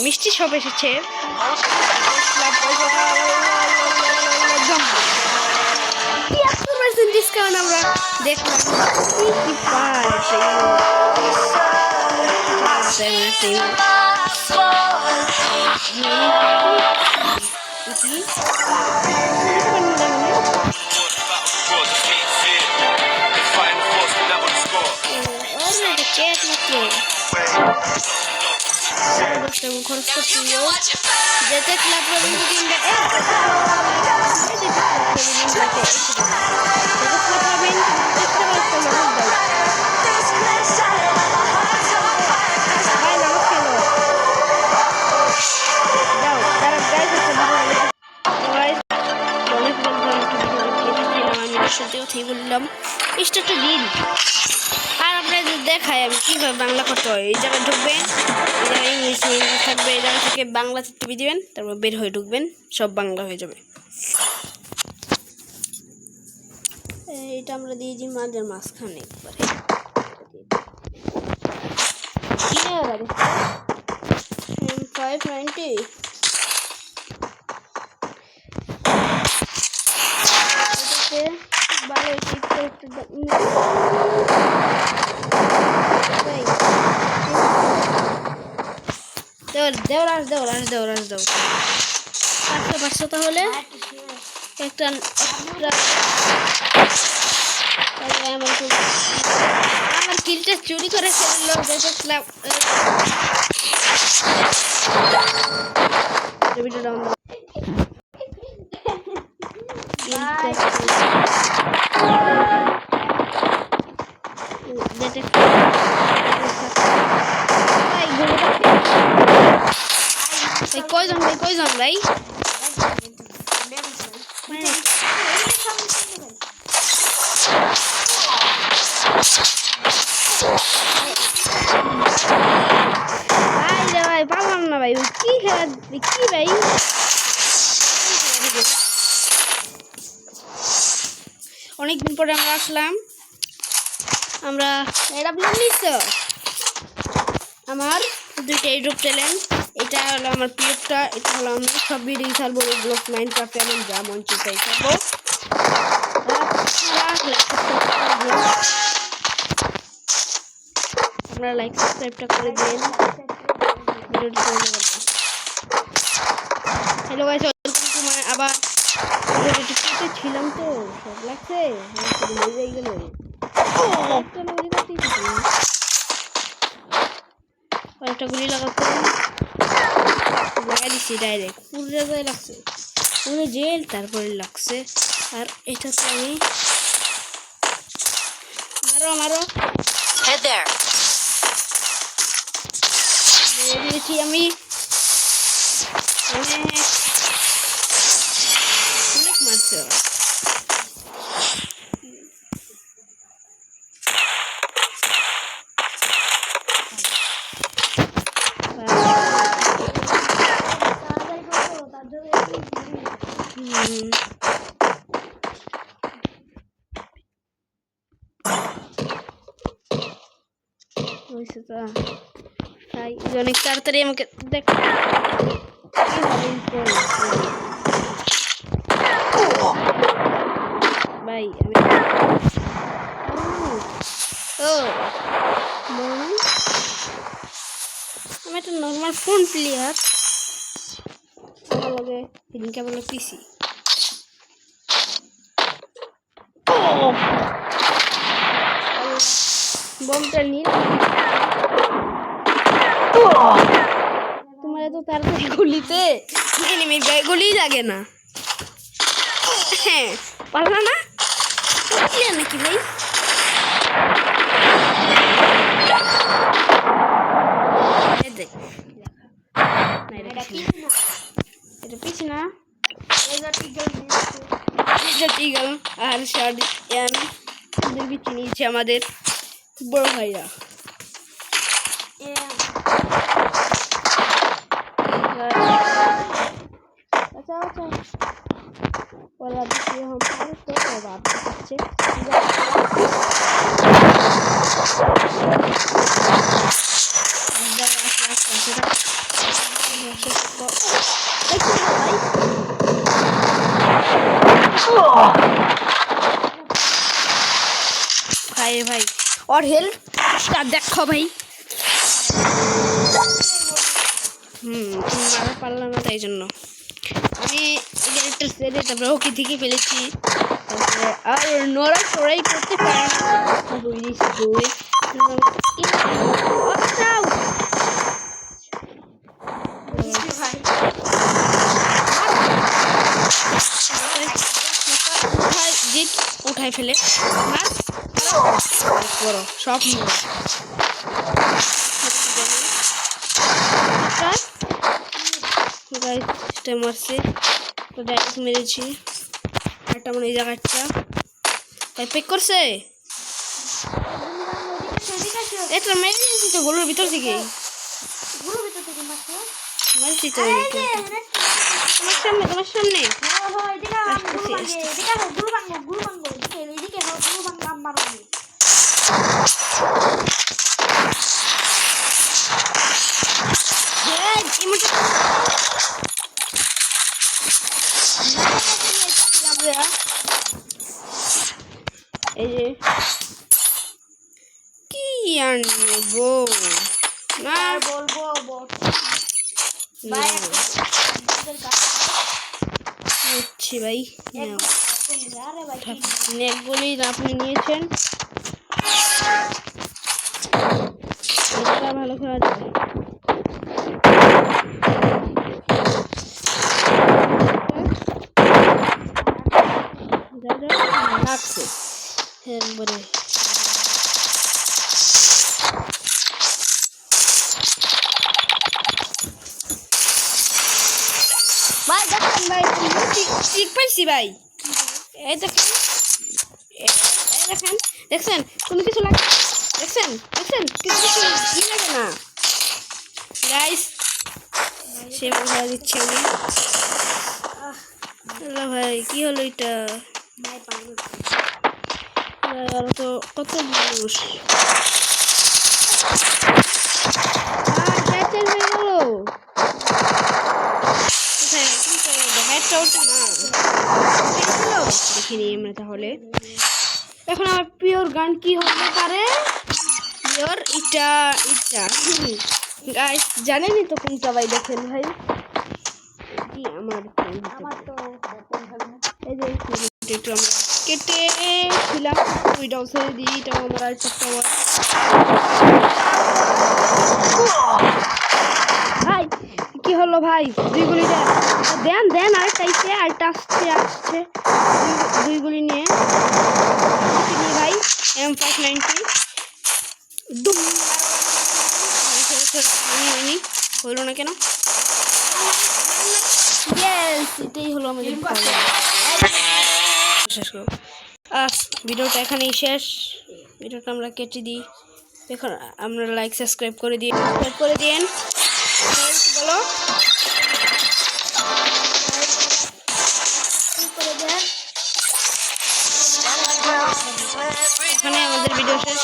মিষ্টি সব এসেছে। ডিসকাউন্ট আমরা দেখলাম কি পাই। খরচ করতে যেতে ক্লাব কথাই বললাম স্টারটা দিন। আর আপনাদের দেখাই আমি কীভাবে বাংলা করতে হয়। এই জায়গায় ঢুকবেন, এই জায়গায় ইংলিশ থাকবে, এই জায়গা থেকে বাংলাতে টিপে দিবেন, তারপর বের হয়ে ঢুকবেন, সব বাংলা হয়ে যাবে। এটা আমরা দিয়েছি মাঝের মাঝখানে একবারে। 590 ভালো পারছো তাহলে একটা আমার কিলটা চুরি করে ফেললো। দেখলাম কয়জন ভাই, কয়জন ভাই? ভাই পারলাম না ভাই, কি খেলা কি ভাই? অনেকদিন পরে আমরা আসলাম। আমরা এটা আমার দুইটা ইউটিউব চ্যানেল, এটা হলো আমার প্রিয়টা, এটা হলো আমি সব ভিডিও ছাড়বো ব্লগ মাইনক্রাফটে আমি যা মন চাই ছাড়বো। আপনারা লাইক সাবস্ক্রাইবটা করে দিন। Hello guys, welcome to my আবার ছিলাম তো সব লাগছে গেল। কয়েকটা গুলি লাগাতে লাগাই দিচ্ছি ডাইরেক্ট পুরো জায়গায় লাগছে, পুরো জেল তারপরে লাগছে। আর এটা তো আমি মারো দিয়েছি আমি অনেক মারছে। তাই অনেক তাড়াতাড়ি আমাকে দেখ ভাই। আমি একটা নর্মাল ফোন প্লেয়ার, আমার লগে ফিলিংটা বলে পিসি। বমটা নিয়ে তোমার এত তাড়াতাড়ি গুলিতে এনিমির গায়ে গুলি লাগে না। হ্যাঁ পারলা না নাকি ভাই? এটা পিছি না আর দুই বিচি নিয়েছে আমাদের বড় ভাইরা। अच्छा वाला भी हम तो बात करते हैं। ভাই ভাই और हेल्थ देखो भाई মারা পারলাম না তাই জন্য আমি একটা ছেড়ে তারপরে ওকে দিকে ফেলেছি তারপরে আর নড়াচড়াই করতে পারে না উঠাই ফেলে বড় সব মারছে তো ডাইরেক্ট মেরেছি একটা মানে এই জায়গাটা তাই পেক করছে এটা মেরে দিয়েছি তো গরুর ভিতর থেকে মারছি তো তোমার সামনে এই যে কি আর নেবো না বলবো বুঝছি ভাই নেক বলি আপনি নিয়েছেন এটা ভালো খেলা যাবে লাগছে হ্যাঁ বলে ভাই দেখেন ভাই ঠিক পাইছি ভাই এই দেখেন দেখছেন কোনো কিছু লাগে দেখছেন কিছু লাগে না গাইস সে বোঝা দিচ্ছে আমি ভাই কি হলো এটা আর তো কত মানুষ দেখিনি আমরা তাহলে এখন আমার পিওর গান কি হতে পারে পিওর এটা গাইস জানেনই তো কোনটা ভাই দেখেন ভাই কি আমার তো এই যে একটু আমরা কেটে ছিলাম ওইটাও ছেড়ে দিই এটাও আমরা ভাই কি হলো ভাই দুই গুলি দেন আরেকটা আরেকটা আসছে দুই গুলি নিয়ে ভাই M590 হইল না কেন এটাই হলো আমাদের ভিডিওটা এখানেই শেষ ভিডিওটা আমরা কেটে দিই এখন আমরা লাইক সাবস্ক্রাইব করে দিন বলো এখানে আমাদের ভিডিও শেষ